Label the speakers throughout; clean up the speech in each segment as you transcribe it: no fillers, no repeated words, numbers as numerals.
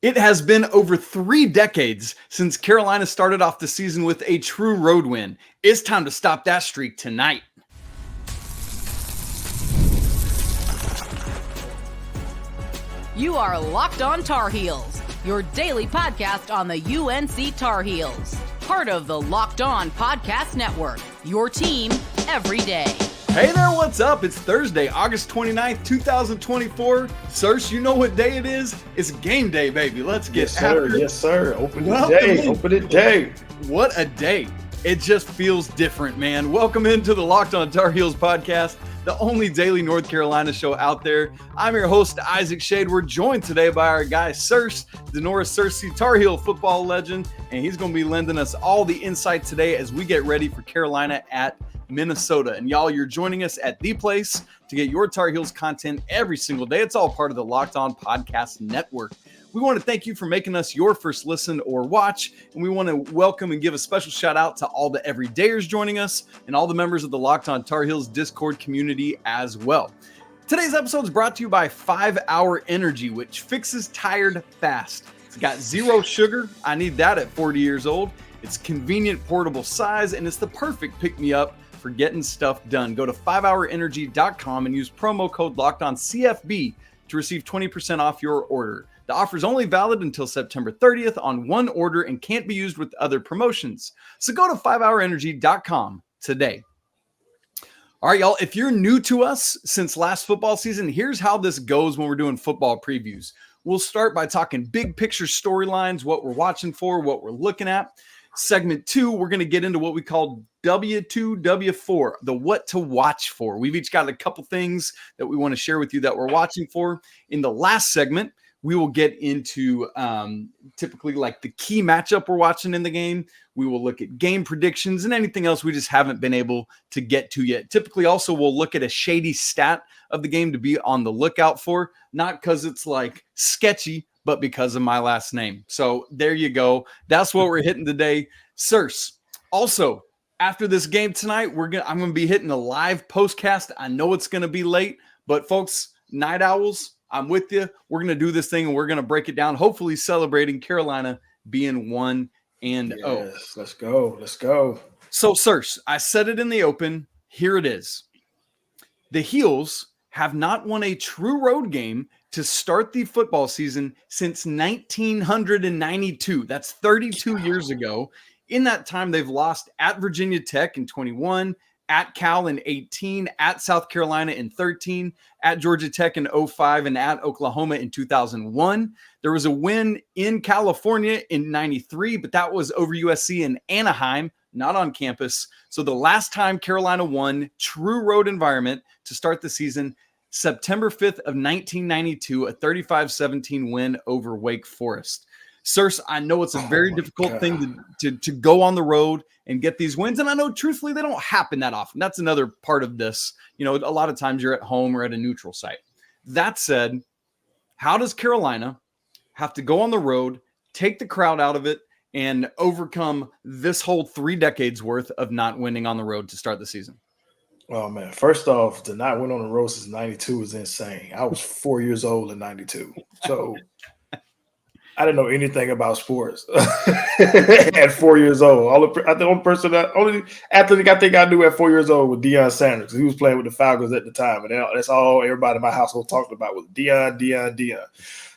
Speaker 1: It has been over 3 decades since Carolina started off the season with a true road win. It's time to stop that streak tonight.
Speaker 2: You are Locked On Tar Heels, your daily podcast on the UNC Tar Heels. Part of the Locked On Podcast Network, your team every day.
Speaker 1: Hey there, what's up? It's Thursday, August 29th, 2024. Sirs, you know what day it is? It's game day, baby. Let's get after it.
Speaker 3: Yes, sir. Open the day.
Speaker 1: What a day. It just feels different, man. Welcome into the Locked On Tar Heels podcast, the only daily North Carolina show out there. I'm your host, Isaac Schade. We're joined today by our guy, Schade and Da'Norris Searcy, Tar Heel football legend, and he's going to be lending us all the insight today as we get ready for Carolina at Minnesota. And y'all, you're joining us at the place to get your Tar Heels content every single day. It's all part of the Locked On Podcast Network. We want to thank you for making us your first listen or watch, and we want to welcome and give a special shout out to all the everydayers joining us and all the members of the Locked On Tar Heels Discord community as well. Today's episode is brought to you by 5 Hour Energy, which fixes tired fast. It's got zero sugar. I need that at 40 years old. It's convenient, portable size, and it's the perfect pick-me-up for getting stuff done. Go to 5hourenergy.com and use promo code LOCKEDONCFB to receive 20% off your order. The offer is only valid until September 30th on one order and can't be used with other promotions. So go to 5hourenergy.com today. All right, y'all, if you're new to us since last football season, here's how this goes when we're doing football previews. We'll start by talking big picture storylines, what we're watching for, what we're looking at. Segment 2, we're going to get into what we call W2, W4, the what to watch for. We've each got a couple things that we want to share with you that we're watching for. In the last segment, we will get into typically like the key matchup we're watching in the game. We will look at game predictions and anything else we just haven't been able to get to yet. Typically also we'll look at a shady stat of the game to be on the lookout for, not because it's like sketchy, but because of my last name. So there you go. That's what we're hitting today. Sirs, also, after this game tonight, I'm going to be hitting a live postcast. I know it's going to be late, but folks, night owls, I'm with you. We're going to do this thing and we're going to break it down, hopefully celebrating Carolina being 1-0.
Speaker 3: Yes, let's go.
Speaker 1: So, sirs, I said it in the open. Here it is. The Heels have not won a true road game to start the football season since 1992. That's 32 years ago. In that time, they've lost at Virginia Tech in 21, at Cal in 18, at South Carolina in 13, at Georgia Tech in 05, and at Oklahoma in 2001. There was a win in California in 93, but that was over USC in Anaheim, not on campus. So the last time Carolina won true road environment to start the season, September 5th of 1992, a 35-17 win over Wake Forest. Sirs, I know it's a very difficult thing to go on the road and get these wins. And I know, truthfully, they don't happen that often. That's another part of this. You know, a lot of times you're at home or at a neutral site. That said, how does Carolina have to go on the road, take the crowd out of it, and overcome this whole 3 decades worth of not winning on the road to start the season?
Speaker 3: Oh, man. First off, to not win on the road since 92 is insane. I was 4 years old in 92. So I didn't know anything about sports at 4 years old. The only athlete I think I knew at 4 years old was Deion Sanders. He was playing with the Falcons at the time, and that's all everybody in my household talked about was Deion.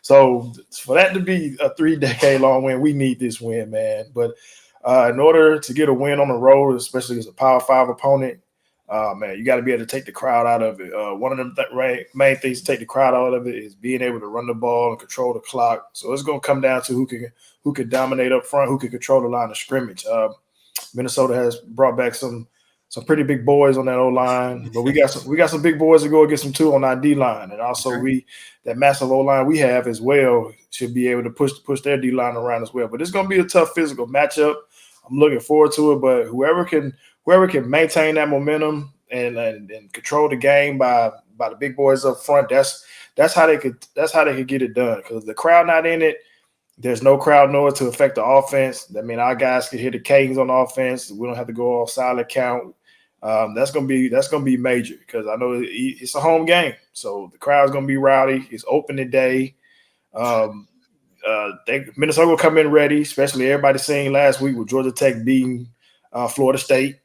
Speaker 3: So for that to be a 3-decade-long win, we need this win, man. But in order to get a win on the road, especially against a Power 5 opponent, man, you got to be able to take the crowd out of it. One of the main things to take the crowd out of it is being able to run the ball and control the clock. So it's going to come down to who can dominate up front, who can control the line of scrimmage. Minnesota has brought back some pretty big boys on that O-line, but we got some big boys to go against them too on our D-line, and also that massive O-line we have as well should be able to push their D-line around as well. But it's going to be a tough physical matchup. I'm looking forward to it, but whoever can maintain that momentum and control the game by the big boys up front, that's how they could get it done. Because the crowd not in it, there's no crowd noise to affect the offense. I mean, our guys can hit the cadence on offense. We don't have to go off solid count. That's gonna be major because I know it's a home game, so the crowd's gonna be rowdy. It's opening day. Minnesota will come in ready, especially everybody seeing last week with Georgia Tech beating Florida State.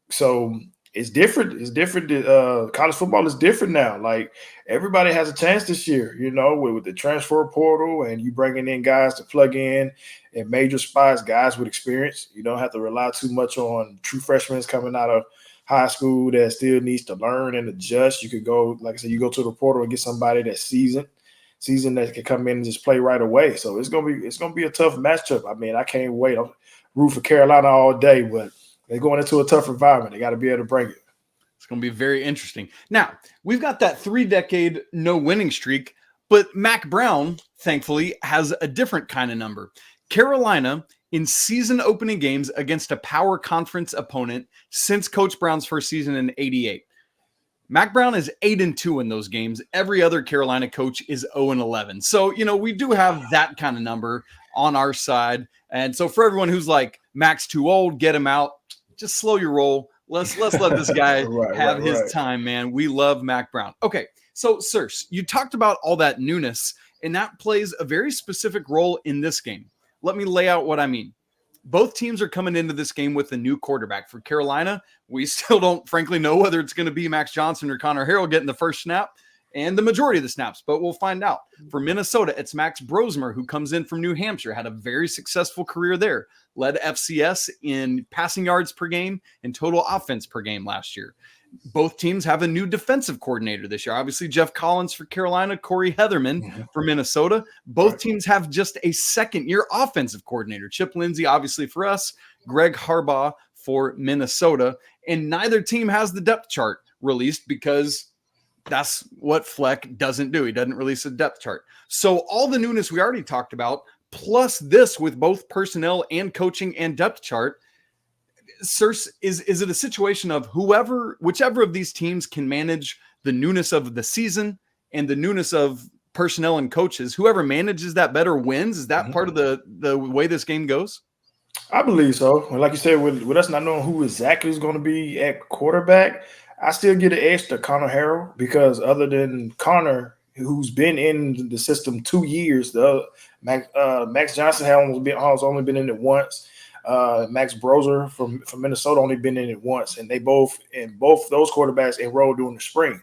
Speaker 3: So it's different. It's different. College football is different now. Like everybody has a chance this year, with the transfer portal and you bringing in guys to plug in major spots, guys with experience. You don't have to rely too much on true freshmen coming out of high school that still needs to learn and adjust. You could go, like I said, you go to the portal and get somebody that's seasoned that can come in and just play right away. So it's gonna be a tough matchup. I mean, I can't wait. I'm root for Carolina all day, but they're going into a tough environment. They got to be able to bring it.
Speaker 1: It's going to be very interesting. Now, we've got that 3-decade no winning streak, but Mack Brown, thankfully, has a different kind of number. Carolina, in season opening games against a power conference opponent since Coach Brown's first season in '88. Mack Brown is 8-2 in those games. Every other Carolina coach is 0-11. So, we do have that kind of number on our side. And so for everyone who's like, Mack's too old, get him out. Just slow your roll. Let's let this guy have his time, man. We love Mack Brown. Okay, so Searcy, you talked about all that newness, and that plays a very specific role in this game. Let me lay out what I mean. Both teams are coming into this game with a new quarterback. For Carolina, we still don't, frankly, know whether it's going to be Max Johnson or Conner Harrell getting the first snap and the majority of the snaps, but we'll find out. For Minnesota, it's Max Brosmer, who comes in from New Hampshire, had a very successful career there, led FCS in passing yards per game and total offense per game last year. Both teams have a new defensive coordinator this year. Obviously, Geoff Collins for Carolina, Corey Heatherman for Minnesota. Both teams have just a second-year offensive coordinator. Chip Lindsey, obviously, for us, Greg Harbaugh for Minnesota. And neither team has the depth chart released because that's what Fleck doesn't do. He doesn't release a depth chart. So all the newness we already talked about, plus this with both personnel and coaching and depth chart, Searcy, is it a situation of whichever of these teams can manage the newness of the season and the newness of personnel and coaches, whoever manages that better wins? Is that part of the way this game goes?
Speaker 3: I believe so. Like you said, with us not knowing who exactly is going to be at quarterback, I still get an edge to Conner Harrell because other than Conner, who's been in the system 2 years, Max Johnson has only been in it once. Max Brosmer from Minnesota only been in it once, and both those quarterbacks enrolled during the spring.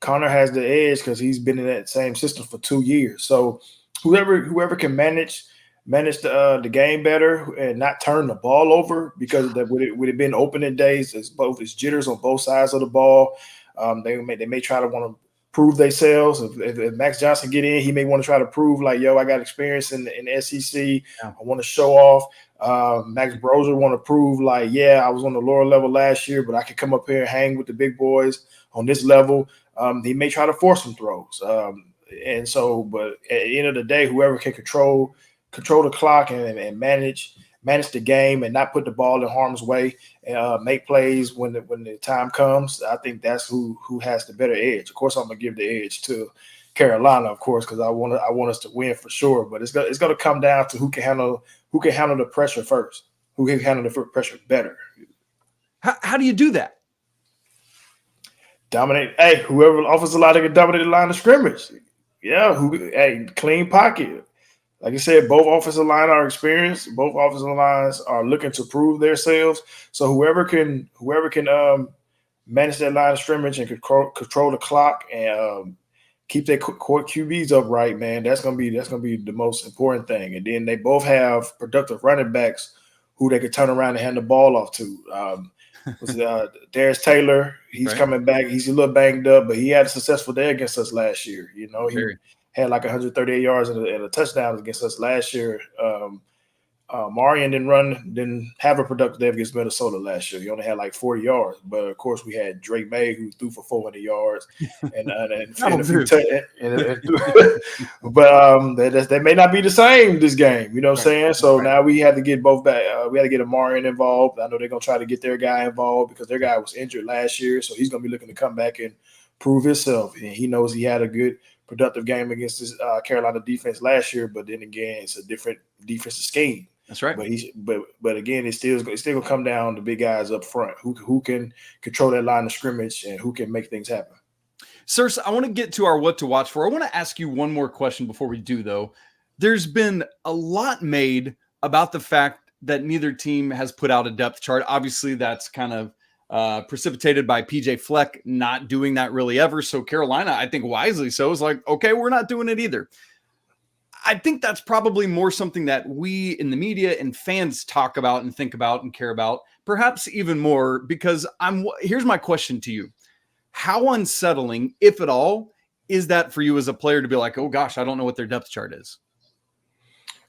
Speaker 3: Conner has the edge because he's been in that same system for 2 years. So whoever can manage the game better and not turn the ball over, because would have been opening days. It's jitters on both sides of the ball. They may try to want to prove themselves. If Max Johnson get in, he may want to try to prove like, yo, I got experience in the SEC. I want to show off. Max Brosmer want to prove like, yeah, I was on the lower level last year, but I could come up here and hang with the big boys on this level. He may try to force some throws. But at the end of the day, whoever can control the clock and manage the game and not put the ball in harm's way and make plays when the time comes, I think that's who has the better edge. Of course, I'm gonna give the edge to Carolina, of course, because I want us to win for sure. But it's gonna come down to who can handle the pressure first, who can handle the pressure better.
Speaker 1: How do you do that?
Speaker 3: Dominate. Hey, whoever offers a lot, they can dominate the line of scrimmage. Yeah, clean pocket. Like I said, both offensive line are experienced. Both offensive lines are looking to prove themselves. So whoever can manage that line of scrimmage and control the clock and keep their court QBs upright, man, that's gonna be the most important thing. And then they both have productive running backs who they could turn around and hand the ball off to. Darius Taylor, he's coming back. He's a little banged up, but he had a successful day against us last year. He had like 138 yards and a touchdown against us last year. Omarion didn't have a productive day against Minnesota last year. He only had like 40 yards. But, of course, we had Drake Maye who threw for 400 yards. And a few but they may not be the same this game. You know what I'm saying? So now we had to get both back. We had to get Omarion involved. I know they're going to try to get their guy involved because their guy was injured last year. So he's going to be looking to come back and prove himself. And he knows he had a good productive game against this Carolina defense last year. But then again, it's a different defensive scheme.
Speaker 1: That's right.
Speaker 3: But again, it's still gonna come down to big guys up front who can control that line of scrimmage and who can make things happen.
Speaker 1: Searcy, I want to get to our what to watch for. I want to ask you one more question before we do, though. there's been a lot made about the fact that neither team has put out a depth chart. Obviously, that's kind of precipitated by PJ Fleck not doing that really ever. So Carolina, I think wisely so, is like, okay, we're not doing it either. I think that's probably more something that we in the media and fans talk about and think about and care about, perhaps even more, because here's my question to you. How unsettling, if at all, is that for you as a player to be like, oh gosh, I don't know what their depth chart is?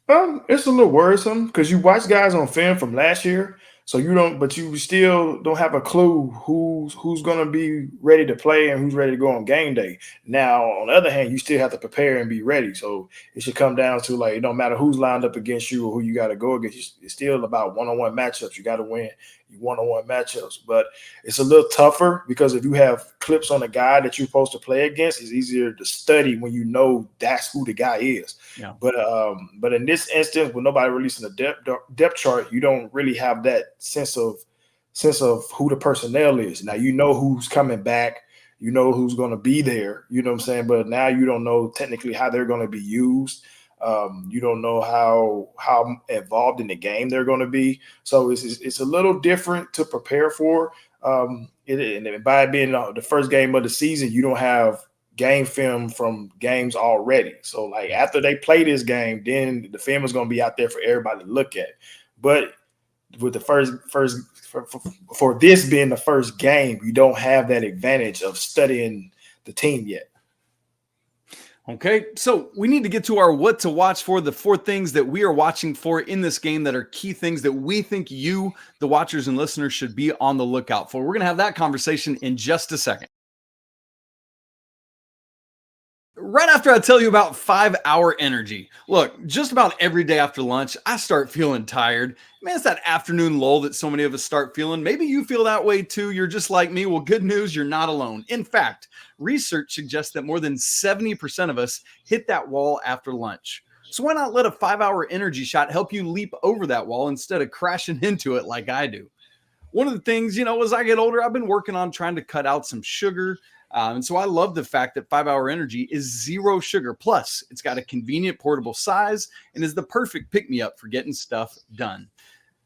Speaker 3: It's a little worrisome because you watch guys on film from last year, so you still don't have a clue who's going to be ready to play and who's ready to go on game day. Now, on the other hand, you still have to prepare and be ready. So it should come down to, like, it don't matter who's lined up against you or who you got to go against. It's still about one-on-one matchups. You got to win your one-on-one matchups. But it's a little tougher because if you have clips on a guy that you're supposed to play against, it's easier to study when you know that's who the guy is.
Speaker 1: Yeah.
Speaker 3: But in this instance, with nobody releasing a depth chart, you don't really have that sense of who the personnel is. Now you know who's coming back, you know who's going to be there, you know what I'm saying? But now you don't know technically how they're going to be used. You don't know how involved in the game they're going to be. So it's a little different to prepare for. And by being the first game of the season, you don't have game film from games already. So like after they play this game, then the film is going to be out there for everybody to look at. But with the first for this being the first game, you don't have that advantage of studying the team yet.
Speaker 1: Okay, so we need to get to our what to watch for, the 4 things that we are watching for in this game that are key things that we think you, the watchers and listeners, should be on the lookout for. We're going to have that conversation in just a second. Right after I tell you about 5-Hour Energy. Look, just about every day after lunch, I start feeling tired. Man, it's that afternoon lull that so many of us start feeling. Maybe you feel that way too. You're just like me. Well, good news, you're not alone. In fact, research suggests that more than 70% of us hit that wall after lunch. So why not let a 5-Hour Energy shot help you leap over that wall instead of crashing into it like I do? One of the things, as I get older, I've been working on trying to cut out some sugar. And so I love the fact that 5-Hour Energy is 0 sugar. Plus, it's got a convenient portable size and is the perfect pick-me-up for getting stuff done.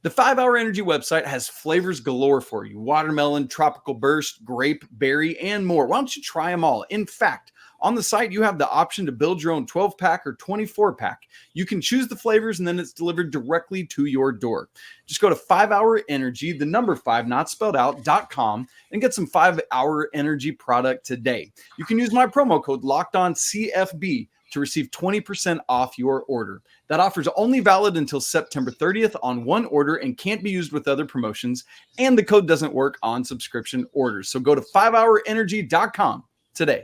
Speaker 1: The 5-Hour Energy website has flavors galore for you. Watermelon, tropical burst, grape, berry, and more. Why don't you try them all? In fact, on the site, you have the option to build your own 12-pack or 24-pack. You can choose the flavors, and then it's delivered directly to your door. Just go to 5-Hour Energy, the number 5, not spelled out, .com, and get some 5-Hour Energy product today. You can use my promo code LOCKEDONCFB to receive 20% off your order. That offer is only valid until September 30th on one order and can't be used with other promotions, and the code doesn't work on subscription orders. So go to 5hourenergy.com today.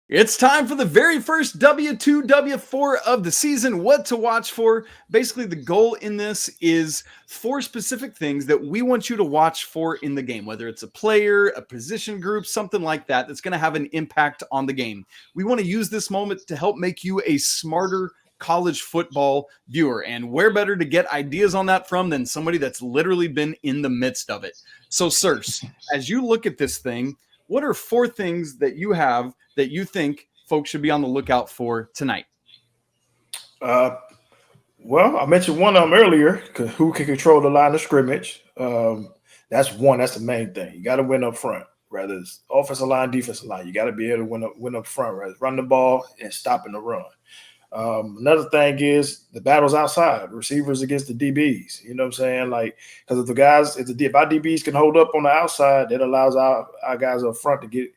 Speaker 1: It's time for the very first W2, W4 of the season. What to watch for. Basically, the goal in this is 4 specific things that we want you to watch for in the game, whether it's a player, a position group, something like that, that's going to have an impact on the game. We want to use this moment to help make you a smarter college football viewer. And where better to get ideas on that from than somebody that's literally been in the midst of it. So, Searcy, as you look at this thing, what are 4 things that you have that you think folks should be on the lookout for tonight?
Speaker 3: Well, I mentioned one of them earlier, who can control the line of scrimmage. That's one. That's the main thing. You got to win up front, whether it's offensive line, defensive line. You got to be able to win up front, right? Run the ball and stopping the run. Another thing is the battles outside, receivers against the DBs. You know what I'm saying? Like, because if our DBs can hold up on the outside, that allows our guys up front to get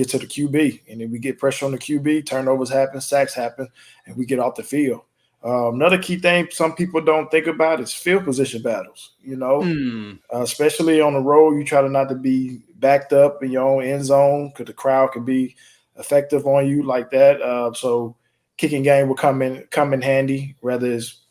Speaker 3: to the QB. And then we get pressure on the QB, turnovers happen, sacks happen, and we get off the field. Another key thing some people don't think about is field position battles, especially on the road. You try to not to be backed up in your own end zone because the crowd can be effective on you like that. So kicking game will come in handy, whether it's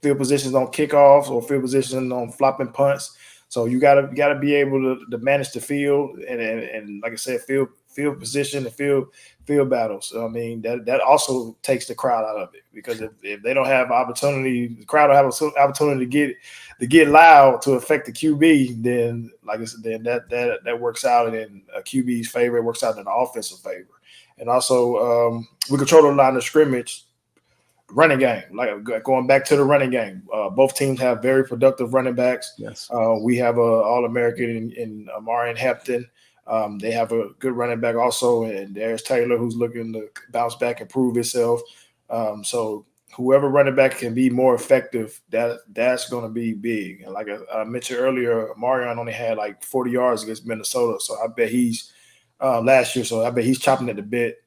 Speaker 3: field positions on kickoffs or field positions on flopping punts. So you gotta be able to manage the field and like I said, field position and field battles. So, I mean, that also takes the crowd out of it, because if they don't have opportunity, the crowd don't have an opportunity to get loud to affect the QB, then like I said, then that works out in a QB's favor. It works out in the offensive favor. And also we control the line of scrimmage running game, like going back to the running game. Both teams have very productive running backs.
Speaker 1: Yes.
Speaker 3: We have a All-American in Omarion Hampton. They have a good running back also, and Darius Taylor, who's looking to bounce back and prove himself. So whoever running back can be more effective, that's going to be big. And like I mentioned earlier, Omarion only had like 40 yards against Minnesota, so I bet he's last year. So I bet he's chopping at the bit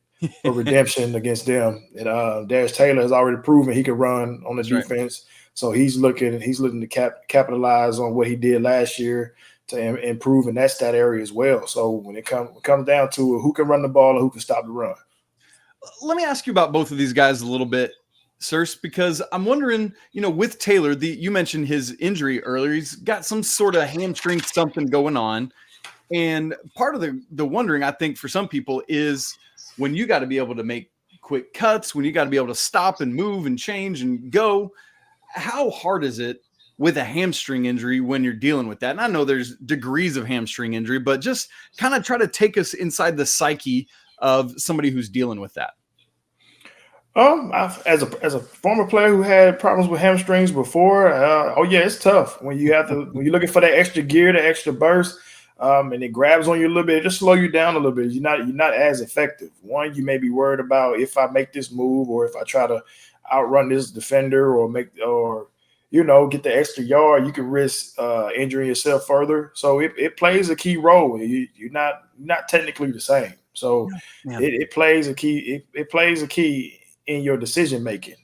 Speaker 3: for redemption against them. And Darius Taylor has already proven he can run on the defense. Right. So he's looking to capitalize on what he did last year to improve in that stat area as well. So when it comes down to who can run the ball and who can stop the run.
Speaker 1: Let me ask you about both of these guys a little bit, Searcy, because I'm wondering, with Taylor, you mentioned his injury earlier. He's got some sort of hamstring something going on. And part of the wondering, I think, for some people is when you got to be able to make quick cuts, when you got to be able to stop and move and change and go, how hard is it with a hamstring injury when you're dealing with that? And I know there's degrees of hamstring injury, but just kind of try to take us inside the psyche of somebody who's dealing with that.
Speaker 3: As a former player who had problems with hamstrings before, it's tough when you're looking for that extra gear, the extra burst. And it grabs on you a little bit, it just slow you down a little bit. You're not as effective. One, you may be worried about if I make this move or if I try to outrun this defender or get the extra yard, you can risk injuring yourself further. So it plays a key role. You're not technically the same. So it plays a key. It plays a key in your decision making.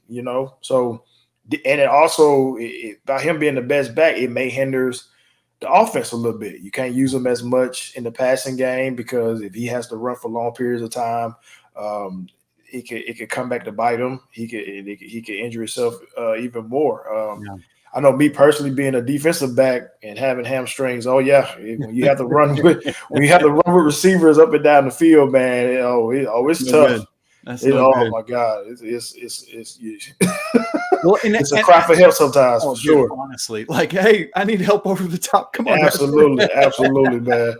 Speaker 3: So and it also by him being the best back, it may hinders the offense a little bit. You can't use him as much in the passing game because if he has to run for long periods of time, it could come back to bite him. He could injure himself even more. I know me personally being a defensive back and having hamstrings. Oh yeah, when you have to run with receivers up and down the field, man. It's tough.
Speaker 1: Good. Oh
Speaker 3: my God, it's well, it's a cry for help sometimes, for sure.
Speaker 1: Honestly, like, hey, I need help over the top. Come on,
Speaker 3: absolutely, man.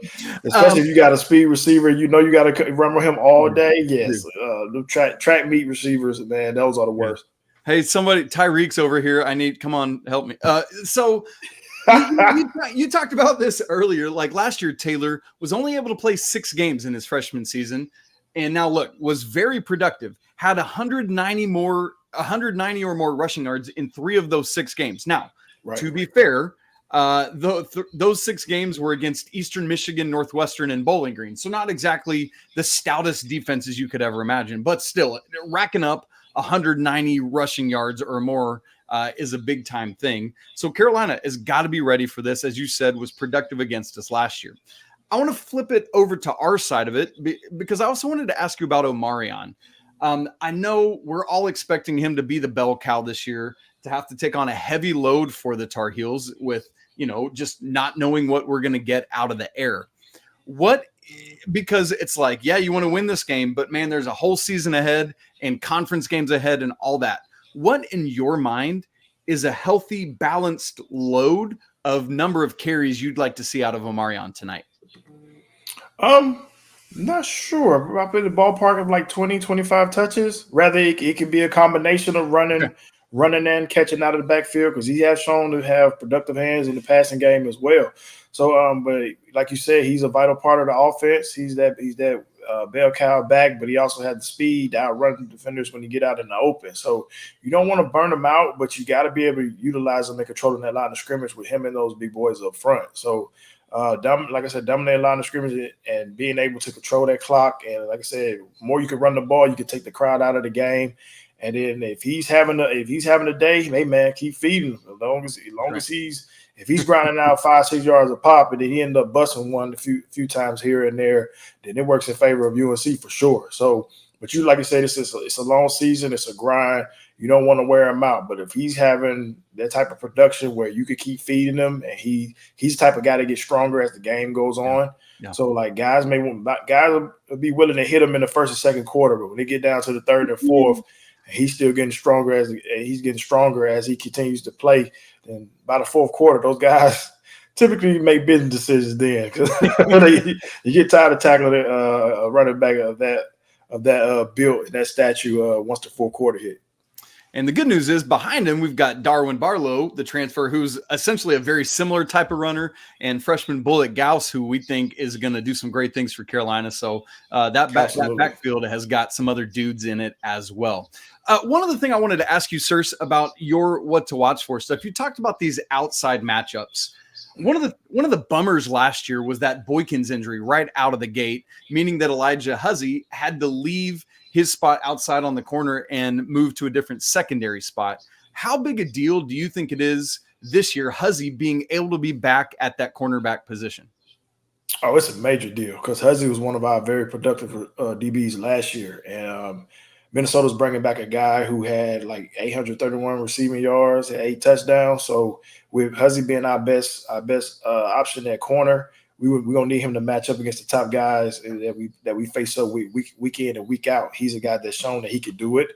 Speaker 3: Especially if you got a speed receiver, you got to run with him all day. Yes, the track meet receivers, man, those are the worst.
Speaker 1: Hey, somebody, Tyreek's over here. Come on, help me. So you talked about this earlier. Like last year, Taylor was only able to play 6 games in his freshman season. And now look, was very productive, had 190 or more rushing yards in 3 of those 6 games. Now, to be fair, those 6 games were against Eastern Michigan, Northwestern, and Bowling Green. So not exactly the stoutest defenses you could ever imagine, but still racking up 190 rushing yards or more is a big time thing. So Carolina has got to be ready for this. As you said, was productive against us last year. I want to flip it over to our side of it because I also wanted to ask you about Omarion. I know we're all expecting him to be the bell cow this year, to have to take on a heavy load for the Tar Heels with, just not knowing what we're going to get out of the air. Because it's like, yeah, you want to win this game, but man, there's a whole season ahead and conference games ahead and all that. What in your mind is a healthy, balanced load of number of carries you'd like to see out of Omarion tonight?
Speaker 3: Not sure. I've been in the ballpark of like 20, 25 touches. Rather, it could be a combination of running and catching out of the backfield because he has shown to have productive hands in the passing game as well. So, but like you said, he's a vital part of the offense. He's that bell cow back, but he also has the speed to outrun defenders when you get out in the open. So you don't want to burn him out, but you got to be able to utilize him and controlling that line of scrimmage with him and those big boys up front. So, like I said, dominate line of scrimmage and being able to control that clock. And like I said, the more you can run the ball, you can take the crowd out of the game. And then if he's having a day, hey man, keep feeding him. If he's grinding out 5-6 yards a pop, and then he end up busting one a few times here and there, then it works in favor of UNC for sure. So, but like you said, it's a long season, it's a grind. You don't want to wear him out. But if he's having that type of production where you could keep feeding him, and he's the type of guy that gets stronger as the game goes on. Yeah. So like guys will be willing to hit him in the first and second quarter, but when they get down to the third and fourth, he's still getting stronger as he continues to play. And by the fourth quarter, those guys typically make business decisions then because you get tired of tackling a running back of built and that statue once the fourth quarter hit.
Speaker 1: And the good news is behind him, we've got Darwin Barlow, the transfer, who's essentially a very similar type of runner, and freshman Bullet Gauss, who we think is going to do some great things for Carolina. So that backfield has got some other dudes in it as well. One other thing I wanted to ask you, Searcy, about your what to watch for stuff. You talked about these outside matchups. One of the bummers last year was that Boykins injury right out of the gate, meaning that Elijah Huzzie had to leave his spot outside on the corner and move to a different secondary spot. How big a deal do you think it is this year, Huzzie being able to be back at that cornerback position?
Speaker 3: Oh, it's a major deal because Huzzie was one of our very productive DBs last year. And Minnesota's bringing back a guy who had like 831 receiving yards and 8 touchdowns. So with Huzzie being our best option at corner, we're gonna need him to match up against the top guys that we face up week in and week out. He's a guy that's shown that he could do it,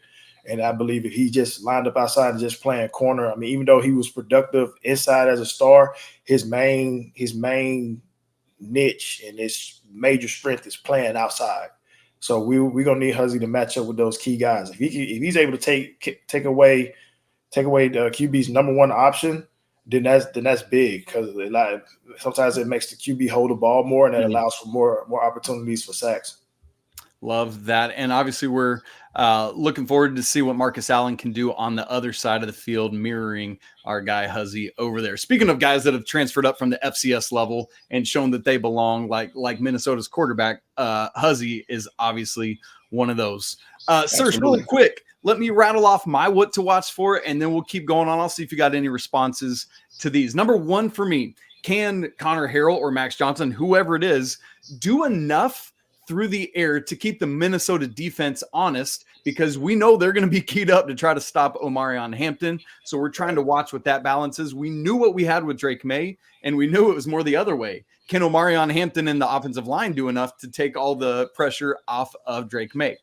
Speaker 3: and I believe if he just lined up outside and just playing corner, I mean, even though he was productive inside as a star, his main niche and his major strength is playing outside. So we're gonna need Huzzie to match up with those key guys. If he's able to take away the QB's number one option, then that's big because sometimes it makes the QB hold the ball more, and that allows for more opportunities for sacks.
Speaker 1: Love that. And obviously we're looking forward to see what Marcus Allen can do on the other side of the field, mirroring our guy Huzzie over there. Speaking of guys that have transferred up from the FCS level and shown that they belong, like Minnesota's quarterback, Huzzie is obviously one of those. Searcy, really quick, let me rattle off my what to watch for, and then we'll keep going on. I'll see if you got any responses to these. Number one for me, can Conner Harrell or Max Johnson, whoever it is, do enough through the air to keep the Minnesota defense honest? Because we know they're going to be keyed up to try to stop Omarion Hampton. So we're trying to watch what that balance is. We knew what we had with Drake Maye, and we knew it was more the other way. Can Omarion Hampton and the offensive line do enough to take all the pressure off of Drake Maye?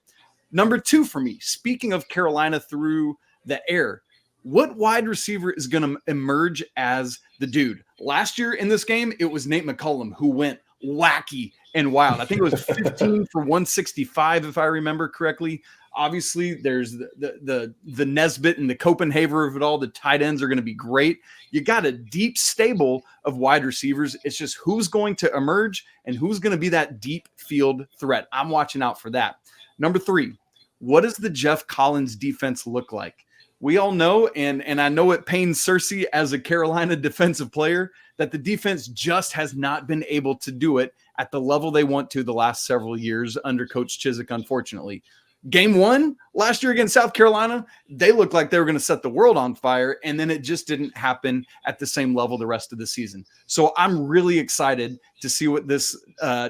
Speaker 1: Number two for me, speaking of Carolina through the air, what wide receiver is going to emerge as the dude? Last year in this game, it was Nate McCullum who went wacky and wild. I think it was 15 for 165, if I remember correctly. Obviously, there's the Nesbitt and the Copenhaver of it all. The tight ends are going to be great. You got a deep stable of wide receivers. It's just who's going to emerge and who's going to be that deep field threat. I'm watching out for that. Number three, what does the Geoff Collins defense look like? We all know, and I know it pains Searcy as a Carolina defensive player, that the defense just has not been able to do it at the level they want to the last several years under Coach Chizik, unfortunately. Game one last year against South Carolina, they looked like they were going to set the world on fire, and then it just didn't happen at the same level the rest of the season. So I'm really excited to see what this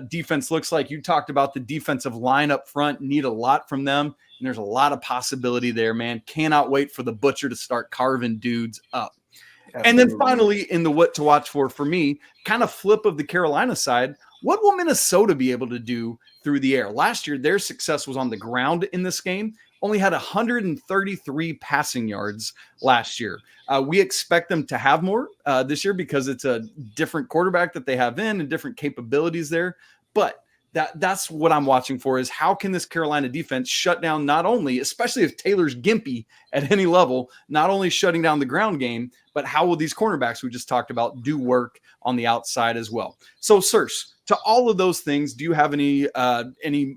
Speaker 1: defense looks like. You talked about the defensive line up front, need a lot from them, and there's a lot of possibility there, man. Cannot wait for the Butcher to start carving dudes up. Absolutely. And then finally, in the what to watch for me, kind of flip of the Carolina side, what will Minnesota be able to do through the air? Last year, their success was on the ground in this game. Only had 133 passing yards last year. We expect them to have more this year because it's a different quarterback that they have in and different capabilities there. But that's what I'm watching for, is how can this Carolina defense shut down, not only, especially if Taylor's gimpy at any level, not only shutting down the ground game, but how will these cornerbacks we just talked about do work on the outside as well? So, Searcy, to all of those things, do you have any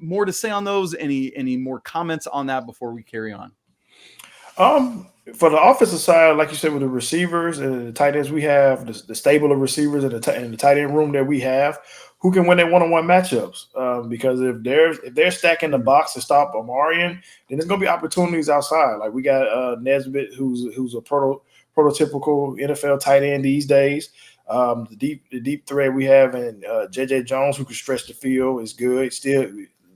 Speaker 1: more to say on those? Any more comments on that before we carry on?
Speaker 3: For the offensive side, like you said, with the receivers and the tight ends, we have the stable of receivers and the tight end room that we have, who can win their one-on-one matchups. Because if they're stacking the box to stop Omarion, then there's going to be opportunities outside. Like we got Nesbitt, who's a prototypical NFL tight end these days. The deep threat we have in J.J. Jones, who can stretch the field, is good. Still,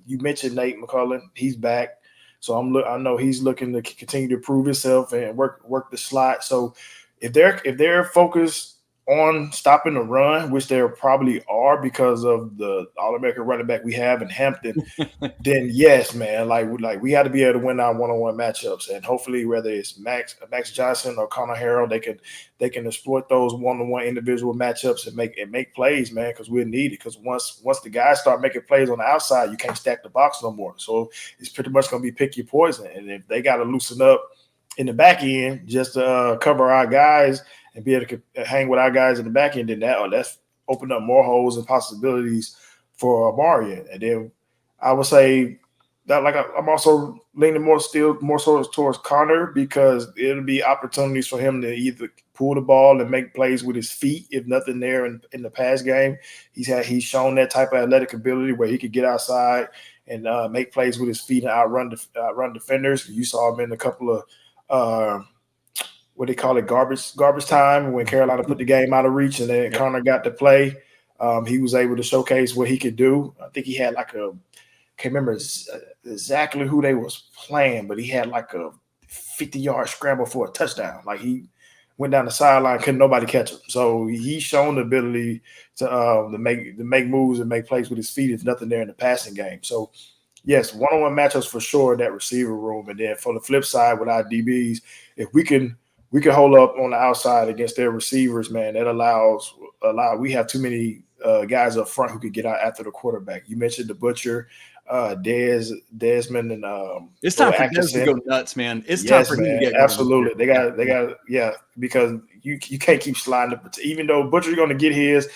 Speaker 3: you mentioned Nate McCullum. He's back. So I know he's looking to continue to prove himself and work the slot. So if they're focused on stopping the run, which there probably are because of the All-American running back we have in Hampton, then yes, man, like we had to be able to win our one-on-one matchups, and hopefully whether it's Max Johnson or Conner Harrell, they can exploit those one-on-one individual matchups and make plays, man, because we need it. Because once the guys start making plays on the outside, you can't stack the box no more. So it's pretty much going to be pick your poison, and if they got to loosen up in the back end just to cover our guys and be able to hang with our guys in the back end, then that's opened up more holes and possibilities for Omarion. And then I would say that I'm also leaning more so towards Conner, because it'll be opportunities for him to either pull the ball and make plays with his feet, if nothing there in the pass game. He's shown that type of athletic ability where he could get outside and make plays with his feet and outrun defenders. You saw him in a couple of what they call it, garbage time, when Carolina put the game out of reach and then Conner got to play. He was able to showcase what he could do. I think he had can't remember exactly who they was playing, but he had like a 50-yard scramble for a touchdown. Like, he went down the sideline, couldn't nobody catch him. So he's shown the ability to make moves and make plays with his feet, if nothing there in the passing game. So yes, one-on-one matchups for sure in that receiver room. And then for the flip side with our DBs, if we can hold up on the outside against their receivers, man, that we have too many guys up front who could get out after the quarterback. You mentioned the Butcher, Desmond, and
Speaker 1: it's time for Des to go nuts, man. It's time for him to get
Speaker 3: absolutely. They got because you can't keep sliding even though Butcher's going to get his.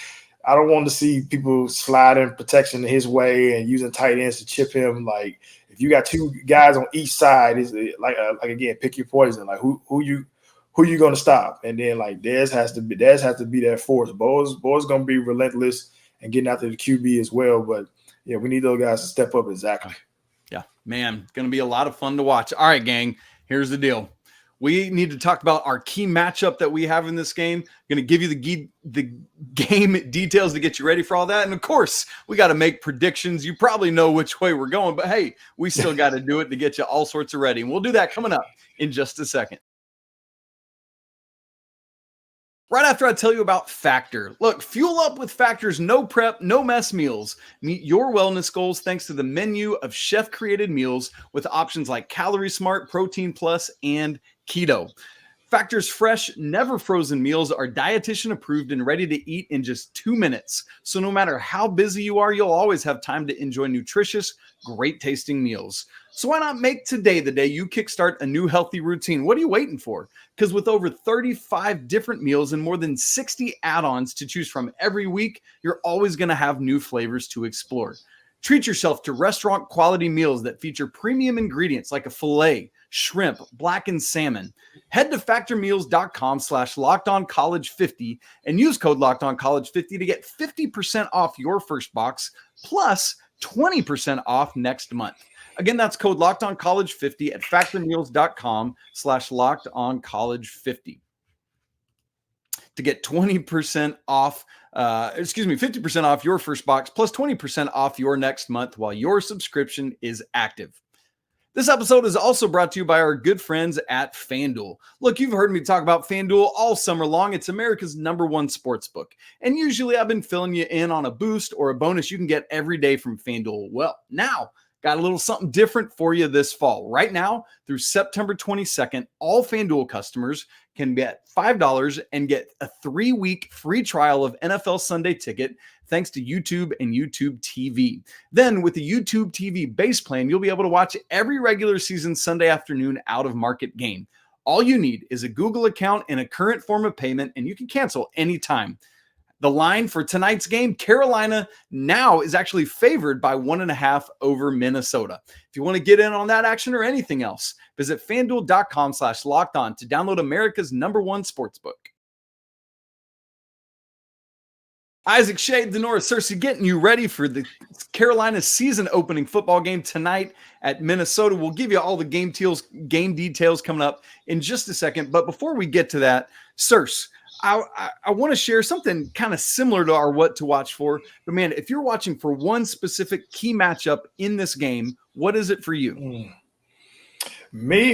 Speaker 3: I don't want to see people sliding protection his way and using tight ends to chip him. Like, if you got two guys on each side, is like again, pick your poison. Like, who you going to stop? And then like Dez has to be that force. Bo's going to be relentless and getting after the QB as well. But yeah, we need those guys to step up. Exactly.
Speaker 1: Yeah, man, it's going to be a lot of fun to watch. All right, gang, here's the deal. We need to talk about our key matchup that we have in this game. I'm going to give you the game details to get you ready for all that. And of course, we got to make predictions. You probably know which way we're going, but hey, we still got to do it to get you all sorts of ready. And we'll do that coming up in just a second. Right after I tell you about Factor. Look, fuel up with Factor's no prep, no mess meals. Meet your wellness goals thanks to the menu of chef-created meals with options like Calorie Smart, Protein Plus, and Keto. Factor's fresh, never frozen meals are dietitian approved and ready to eat in just 2 minutes. So no matter how busy you are, you'll always have time to enjoy nutritious, great tasting meals. So why not make today the day you kickstart a new healthy routine? What are you waiting for? Because with over 35 different meals and more than 60 add-ons to choose from every week, you're always going to have new flavors to explore. Treat yourself to restaurant quality meals that feature premium ingredients like a filet, shrimp, blackened salmon. Head to factormeals.com/lockedoncollege50 and use code lockedoncollege50 to get 50% off your first box plus 20% off next month. Again, that's code lockedoncollege50 at factormeals.com/lockedoncollege50 to get 20% off, 50% off your first box plus 20% off your next month while your subscription is active. This episode is also brought to you by our good friends at FanDuel. Look, you've heard me talk about FanDuel all summer long. It's America's #1 sportsbook. And usually I've been filling you in on a boost or a bonus you can get every day from FanDuel. Well, now got a little something different for you this fall. Right now, through September 22nd, all FanDuel customers can bet $5 and get a 3-week free trial of NFL Sunday Ticket thanks to YouTube and YouTube TV. Then with the YouTube TV base plan, you'll be able to watch every regular season Sunday afternoon out-of-market game. All you need is a Google account and a current form of payment, and you can cancel anytime. The line for tonight's game, Carolina now is actually favored by 1.5 over Minnesota. If you want to get in on that action or anything else, visit fanduel.com/lockedon to download America's #1 sportsbook. Isaac, Schade, Da'Norris Searcy getting you ready for the Carolina season opening football game tonight at Minnesota. We'll give you all the game details coming up in just a second. But before we get to that, Searcy, I want to share something kind of similar to our what to watch for. But man, if you're watching for one specific key matchup in this game, what is it for you?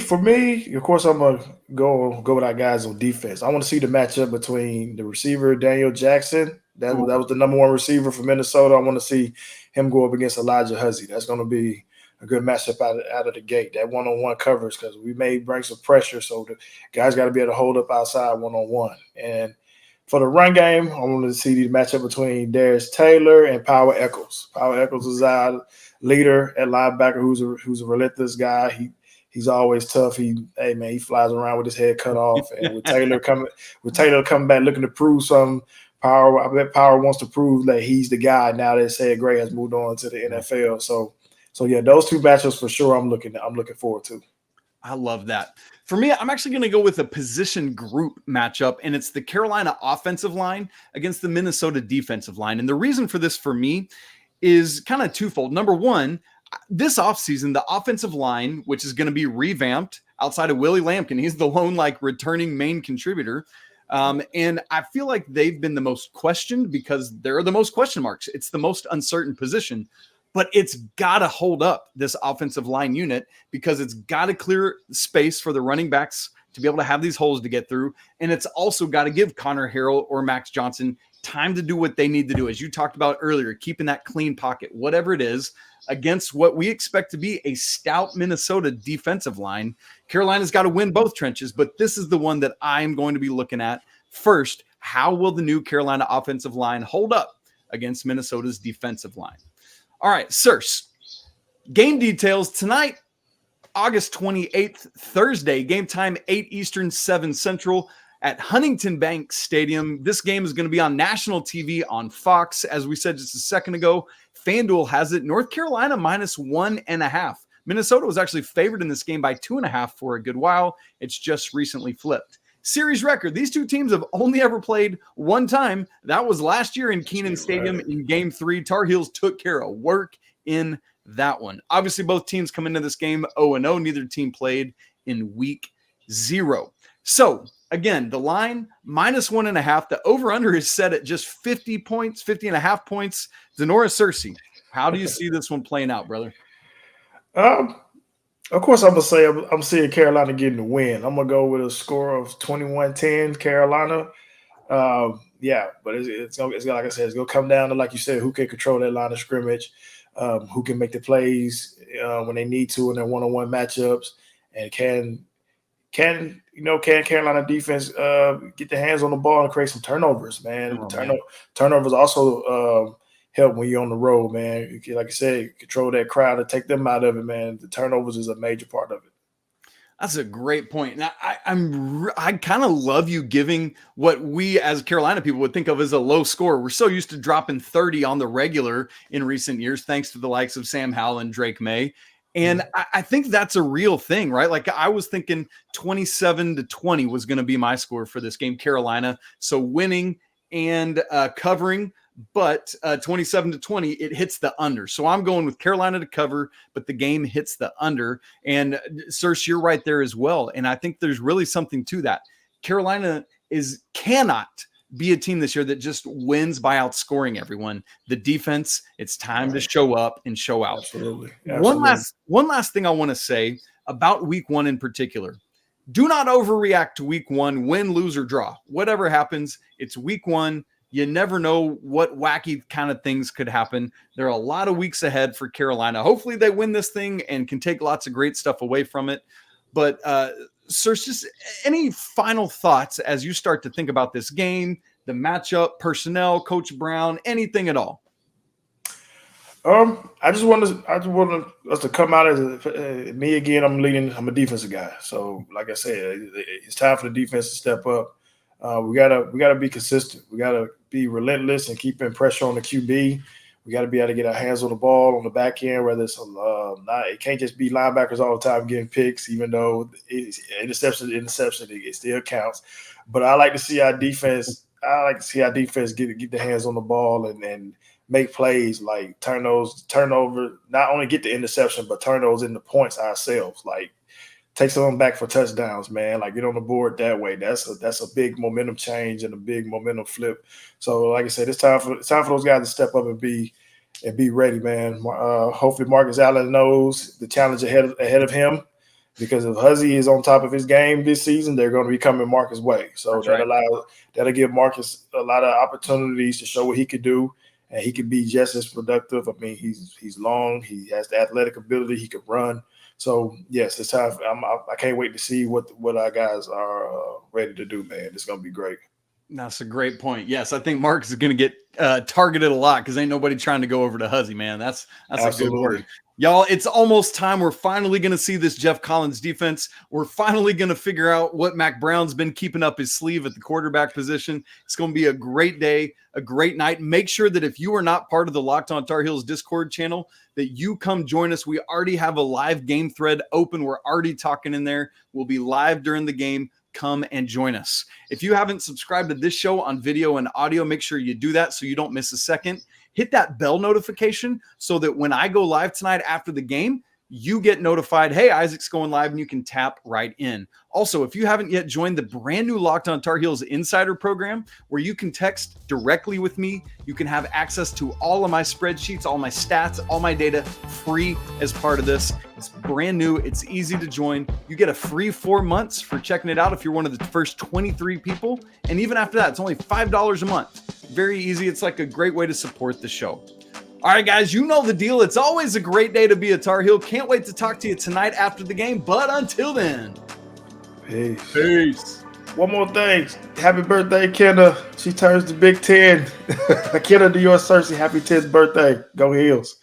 Speaker 3: For me, of course, I'm gonna go with our guys on defense. I want to see the matchup between the receiver Daniel Jackson. That was the number one receiver for Minnesota. I want to see him go up against Elijah Huzzy. That's going to be a good matchup out of the gate. That one-on-one coverage, because we may bring some pressure, so the guys got to be able to hold up outside one-on-one. And for the run game, I wanted to see the matchup between Darius Taylor and Powell Echols. Powell Echols is our leader at linebacker, who's a relentless guy. He's always tough. He flies around with his head cut off. And with Taylor coming back looking to prove something, I bet Power wants to prove that he's the guy now that Said Gray has moved on to the NFL. So yeah, those two matchups for sure I'm looking forward to.
Speaker 1: I love that. For me, I'm actually going to go with a position group matchup, and it's the Carolina offensive line against the Minnesota defensive line. And the reason for this for me is kind of twofold. Number one, this offseason, the offensive line, which is going to be revamped outside of Willie Lampkin, he's the lone returning main contributor. And I feel like they've been the most questioned because they're the most question marks. It's the most uncertain position, but it's got to hold up this offensive line unit because it's got to clear space for the running backs to be able to have these holes to get through. And it's also got to give Conner Harrell or Max Johnson time to do what they need to do. As you talked about earlier, keeping that clean pocket, whatever it is, against what we expect to be a stout Minnesota defensive line. Carolina's got to win both trenches, but this is the one that I'm going to be looking at first. How will the new Carolina offensive line hold up against Minnesota's defensive line? All right, sirs, game details tonight, August 28th, Thursday, game time 8 Eastern, 7 Central at Huntington Bank Stadium. This game is going to be on national TV on Fox. As we said just a second ago, FanDuel has it. North Carolina -1.5. Minnesota was actually favored in this game by 2.5 for a good while. It's just recently flipped. Series record, these two teams have only ever played one time. That was last year in Kenan Stadium in Game 3. Tar Heels took care of work in that one. Obviously, both teams come into this game 0-0. Neither team played in week 0. So, again, the line -1.5. The over-under is set at just 50 points, 50.5 points. Da'Norris Searcy, how do you see this one playing out, brother?
Speaker 3: Of course, I'm going to say I'm seeing Carolina getting the win. I'm going to go with a score of 21-10 Carolina. But it's like I said, it's going to come down to, like you said, who can control that line of scrimmage, who can make the plays when they need to in their one-on-one matchups, and can Carolina defense get their hands on the ball and create some turnovers, man. Turnovers also help when you're on the road, man. Like I said, control that crowd and take them out of it, man. The turnovers is a major part of it.
Speaker 1: That's a great point. And I kind of love you giving what we as Carolina people would think of as a low score. We're so used to dropping 30 on the regular in recent years, thanks to the likes of Sam Howell and Drake Maye. And I think that's a real thing, right? Like I was thinking 27-20 was going to be my score for this game, Carolina. So winning and covering, but 27-20, it hits the under. So I'm going with Carolina to cover, but the game hits the under. And Serge, you're right there as well. And I think there's really something to that. Carolina cannot be a team this year that just wins by outscoring everyone. The defense, it's time to show up and show out.
Speaker 3: Absolutely.
Speaker 1: One last thing I want to say about week 1 in particular. Do not overreact to week 1, win, lose, or draw. Whatever happens, it's week 1. You never know what wacky kind of things could happen. There are a lot of weeks ahead for Carolina. Hopefully they win this thing and can take lots of great stuff away from it. But, Sir, just any final thoughts as you start to think about this game, the matchup, personnel, Coach Brown, anything at all?
Speaker 3: I just want us to come out as me again. I'm a defensive guy. So, like I said, it's time for the defense to step up. We gotta be consistent. We gotta be relentless and keeping pressure on the QB. We gotta be able to get our hands on the ball on the back end. Whether it's it can't just be linebackers all the time getting picks, even though it's interception, it still counts. But I like to see our defense. Get their hands on the ball and make plays, like turnover. Not only get the interception, but turn those into points ourselves. Like take someone back for touchdowns, man. Like get on the board that way. That's a big momentum change and a big momentum flip. So, like I said, it's time for those guys to step up and be ready, man. Hopefully, Marcus Allen knows the challenge ahead of him, Because if Huzzy is on top of his game this season, they're going to be coming Marcus' way. So that'll give Marcus a lot of opportunities to show what he could do, and he could be just as productive. I mean, he's long, he has the athletic ability, he could run. So yes, it's time. I can't wait to see what our guys are ready to do, man. It's going to be great.
Speaker 1: That's a great point. Yes, I think Marcus is going to get targeted a lot because ain't nobody trying to go over to Huzzy, man. That's a good word. Y'all, it's almost time. We're finally going to see this Geoff Collins defense. We're finally going to figure out what Mac Brown's been keeping up his sleeve at the quarterback position. It's going to be a great day, a great night. Make sure that if you are not part of the Locked On Tar Heels Discord channel, that you come join us. We already have a live game thread open. We're already talking in there. We'll be live during the game. Come and join us. If you haven't subscribed to this show on video and audio, make sure you do that so you don't miss a second. Hit that bell notification so that when I go live tonight after the game, you get notified, hey, Isaac's going live, and you can tap right in. Also, if you haven't yet joined the brand new Locked On Tar Heels Insider program, where you can text directly with me, you can have access to all of my spreadsheets, all my stats, all my data free as part of this. It's brand new. It's easy to join. You get a free 4 months for checking it out if you're one of the first 23 people. And even after that, it's only $5 a month. Very easy. It's like a great way to support the show. All right, guys, you know the deal. It's always a great day to be a Tar Heel. Can't wait to talk to you tonight after the game. But until then,
Speaker 3: peace. One more thing. Happy birthday, Kenna. She turns the Big 10. Kenner, Da'Norris Searcy, happy 10th birthday. Go Heels.